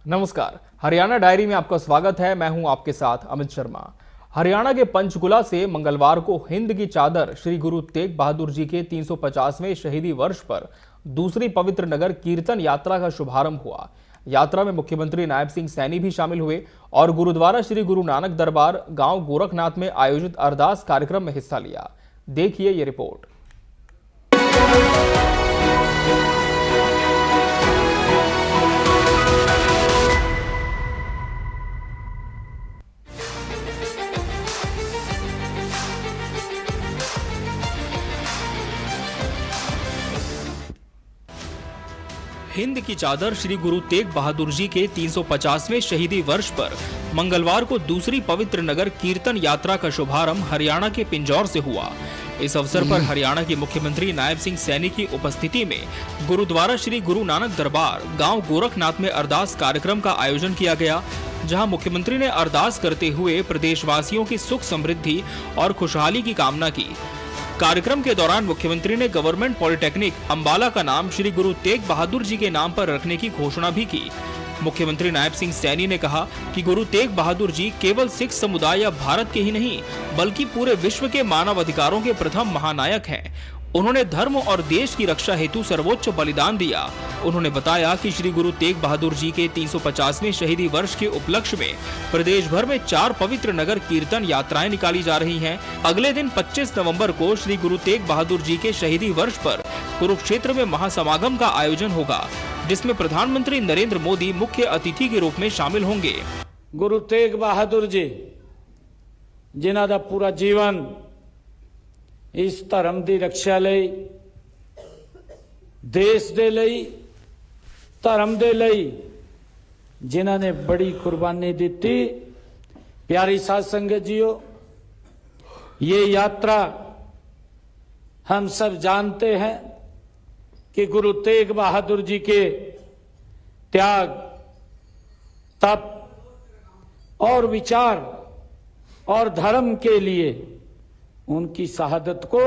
नमस्कार, हरियाणा डायरी में आपका स्वागत है। मैं हूं आपके साथ अमित शर्मा। हरियाणा के पंचकुला से मंगलवार को हिंद की चादर श्री गुरु तेग बहादुर जी के 350वें शहीदी वर्ष पर दूसरी पवित्र नगर कीर्तन यात्रा का शुभारंभ हुआ। यात्रा में मुख्यमंत्री नायब सिंह सैनी भी शामिल हुए और गुरुद्वारा श्री गुरु नानक दरबार गांव गोरखनाथ में आयोजित अरदास कार्यक्रम में हिस्सा लिया। देखिए ये रिपोर्ट। हिंद की चादर श्री गुरु तेग बहादुर जी के 350वें शहीदी वर्ष पर मंगलवार को दूसरी पवित्र नगर कीर्तन यात्रा का शुभारंभ हरियाणा के पिंजौर से हुआ। इस अवसर पर हरियाणा के मुख्यमंत्री नायब सिंह सैनी की उपस्थिति में गुरुद्वारा श्री गुरु नानक दरबार गांव गोरखनाथ में अरदास कार्यक्रम का आयोजन किया गया, जहां मुख्यमंत्री ने अरदास करते हुए प्रदेशवासियों की सुख समृद्धि और खुशहाली की कामना की। कार्यक्रम के दौरान मुख्यमंत्री ने गवर्नमेंट पॉलिटेक्निक अंबाला का नाम श्री गुरु तेग बहादुर जी के नाम पर रखने की घोषणा भी की। मुख्यमंत्री नायब सिंह सैनी ने कहा कि गुरु तेग बहादुर जी केवल सिख समुदाय या भारत के ही नहीं बल्कि पूरे विश्व के मानव अधिकारों के प्रथम महानायक हैं। उन्होंने धर्म और देश की रक्षा हेतु सर्वोच्च बलिदान दिया। उन्होंने बताया कि श्री गुरु तेग बहादुर जी के 350वें शहीदी वर्ष के उपलक्ष्य में प्रदेश भर में 4 पवित्र नगर कीर्तन यात्राएं निकाली जा रही हैं। अगले दिन 25 नवंबर को श्री गुरु तेग बहादुर जी के शहीदी वर्ष पर कुरुक्षेत्र में महासमागम का आयोजन होगा, जिसमें प्रधानमंत्री नरेंद्र मोदी मुख्य अतिथि के रूप में शामिल होंगे। गुरु तेग बहादुर जी जिन्हां दा पूरा जीवन इस धर्म की रक्षा लई, देश दे लई, धर्म दे लई जिन्हां ने बड़ी कुर्बानी दी। प्यारी साध संगत जीओ, ये यात्रा हम सब जानते हैं कि गुरु तेग बहादुर जी के त्याग, तप और विचार और धर्म के लिए उनकी शहादत को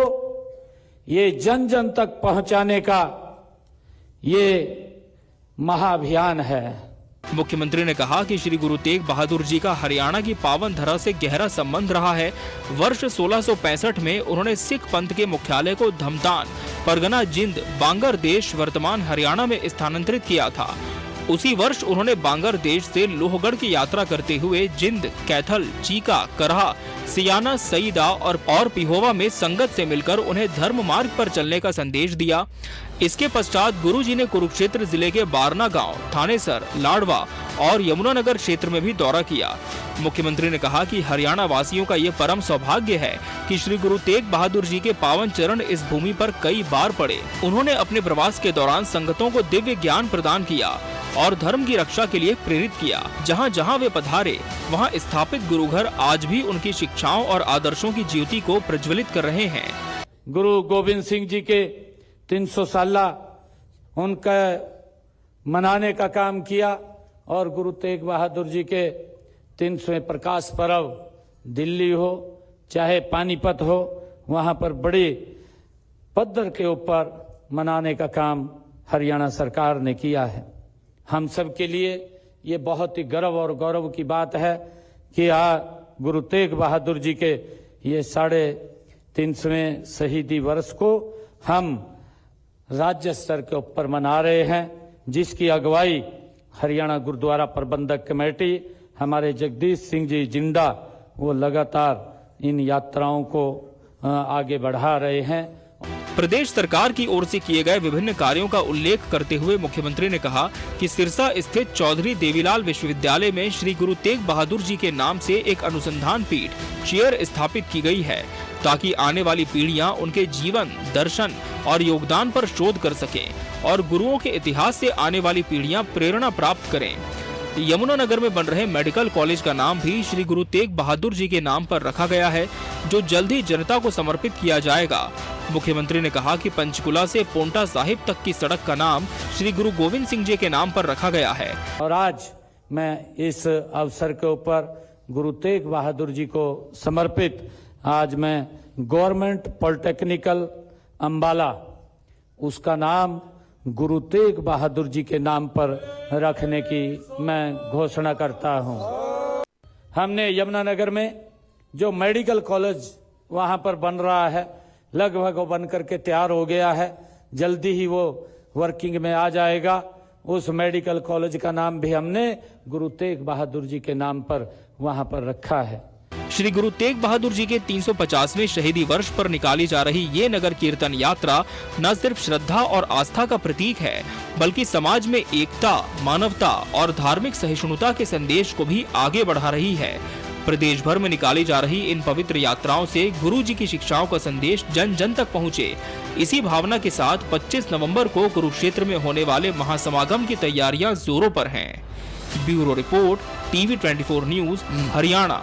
ये जन जन तक पहुंचाने का ये महाअभियान है। मुख्यमंत्री ने कहा कि श्री गुरु तेग बहादुर जी का हरियाणा की पावन धरा से गहरा संबंध रहा है। वर्ष 1665 में उन्होंने सिख पंथ के मुख्यालय को धमतान, परगना जिंद, बांगर देश वर्तमान हरियाणा में स्थानांतरित किया था। उसी वर्ष उन्होंने बांगर देश से लोहगढ़ की यात्रा करते हुए जिंद, कैथल, चीका, करहा, सियाना, सईदा और पिहोवा में संगत से मिलकर उन्हें धर्म मार्ग पर चलने का संदेश दिया। इसके पश्चात गुरुजी ने कुरुक्षेत्र जिले के बारना गांव, थानेसर, लाडवा और यमुनानगर क्षेत्र में भी दौरा किया। मुख्यमंत्री ने कहा कि हरियाणा वासियों का ये परम सौभाग्य है कि श्री गुरु तेग बहादुर जी के पावन चरण इस भूमि पर कई बार पड़े। उन्होंने अपने प्रवास के दौरान संगतों को दिव्य ज्ञान प्रदान किया और धर्म की रक्षा के लिए प्रेरित किया। जहां जहां वे पधारे वहां स्थापित गुरुघर आज भी उनकी शिक्षाओं और आदर्शों की ज्योति को प्रज्वलित कर रहे हैं। गुरु गोविंद सिंह जी के 300 साला उनका मनाने का काम किया और गुरु तेग बहादुर जी के 300वें प्रकाश पर्व दिल्ली हो चाहे पानीपत हो, वहां पर बड़े पद्धर के ऊपर मनाने का काम हरियाणा सरकार ने किया है। हम सब के लिए ये बहुत ही गर्व और गौरव की बात है कि गुरु तेग बहादुर जी के ये 350वें शहीदी वर्ष को हम राज्य स्तर के ऊपर मना रहे हैं, जिसकी अगुवाई हरियाणा गुरुद्वारा प्रबंधक कमेटी हमारे जगदीश सिंह जी जिंदा वो लगातार इन यात्राओं को आगे बढ़ा रहे हैं। प्रदेश सरकार की ओर से किए गए विभिन्न कार्यों का उल्लेख करते हुए मुख्यमंत्री ने कहा कि सिरसा स्थित चौधरी देवीलाल विश्वविद्यालय में श्री गुरु तेग बहादुर जी के नाम से एक अनुसंधान पीठ चेयर स्थापित की गई है, ताकि आने वाली पीढ़ियां उनके जीवन, दर्शन और योगदान पर शोध कर सकें और गुरुओं के इतिहास से आने वाली पीढ़ियां प्रेरणा प्राप्त करें। यमुनानगर में बन रहे मेडिकल कॉलेज का नाम भी श्री गुरु तेग बहादुर जी के नाम पर रखा गया है, जो जल्द ही जनता को समर्पित किया जाएगा। मुख्यमंत्री ने कहा कि पंचकुला से पोंटा साहिब तक की सड़क का नाम श्री गुरु गोविंद सिंह जी के नाम पर रखा गया है। और आज मैं इस अवसर के ऊपर गुरु तेग बहादुर जी को समर्पित आज मैं गवर्नमेंट पॉलिटेक्निकल अंबाला, उसका नाम गुरु तेग बहादुर जी के नाम पर रखने की मैं घोषणा करता हूं। हमने यमुनानगर में जो मेडिकल कॉलेज वहां पर बन रहा है, लगभग वो बन करके तैयार हो गया है, जल्दी ही वो वर्किंग में आ जाएगा। उस मेडिकल कॉलेज का नाम भी हमने गुरु तेग बहादुर जी के नाम पर वहां पर रखा है। श्री गुरु तेग बहादुर जी के 350वें शहीदी वर्ष पर निकाली जा रही ये नगर कीर्तन यात्रा न सिर्फ श्रद्धा और आस्था का प्रतीक है, बल्कि समाज में एकता, मानवता और धार्मिक सहिष्णुता के संदेश को भी आगे बढ़ा रही है। प्रदेश भर में निकाली जा रही इन पवित्र यात्राओं से गुरु जी की शिक्षाओं का संदेश जन जन तक पहुँचे, इसी भावना के साथ 25 नवंबर को कुरुक्षेत्र में होने वाले महासमागम की तैयारियां जोरों पर हैं। Bureau report, TV 24 news, Haryana.